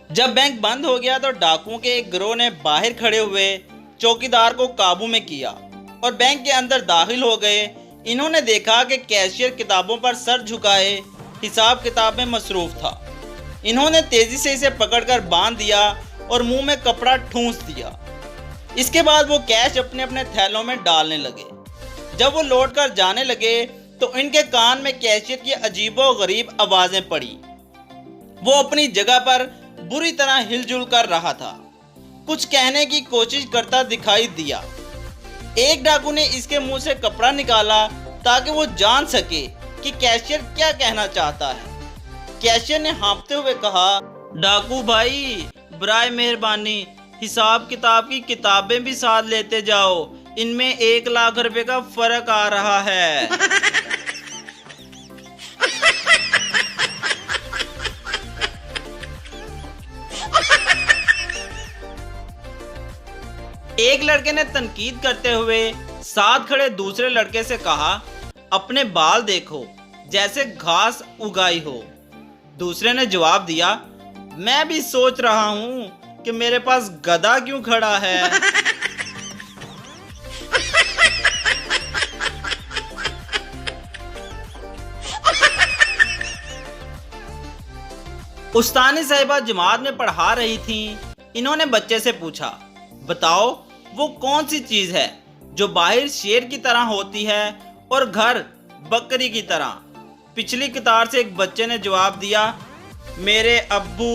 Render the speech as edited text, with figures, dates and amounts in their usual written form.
जब बैंक बंद हो गया तो डाकुओं के एक गिरोह ने बाहर खड़े हुए चौकीदार को काबू में किया और बैंक के अंदर दाखिल हो गए। इन्होंने देखा कि कैशियर किताबों पर सर झुकाए हिसाब किताब में मसरूफ था। इन्होंने तेजी से इसे पकड़कर बांध दिया और मुंह में कपड़ा ठूंस दिया। इसके बाद वो कैश अपने अपने थैलों में डालने लगे। जब वो लौटकर जाने लगे तो इनके कान में कैशियर की अजीबोगरीब आवाजें पड़ी। वो अपनी जगह पर बुरी तरह हिलजुल कर रहा था, कुछ कहने की कोशिश करता दिखाई दिया। एक डाकू ने इसके मुंह से कपड़ा निकाला ताकि वो जान सके कि कैशियर क्या कहना चाहता है। कैशियर ने हाँफते हुए कहा, डाकू भाई, बराए मेहरबानी हिसाब किताब की किताबें भी साथ लेते जाओ, इनमें 1 लाख रुपए का फर्क आ रहा है। एक लड़के ने तनकीद करते हुए साथ खड़े दूसरे लड़के से कहा, अपने बाल देखो, जैसे घास उगाई हो। दूसरे ने जवाब दिया, मैं भी सोच रहा हूं कि मेरे पास गधा क्यों खड़ा है। उस्तानी साहिबा जमात में पढ़ा रही थीं। इन्होंने बच्चे से पूछा, बताओ वो कौन सी चीज है जो बाहर शेर की तरह होती है और घर बकरी की तरह। पिछली कतार से एक बच्चे ने जवाब दिया, मेरे अब्बू।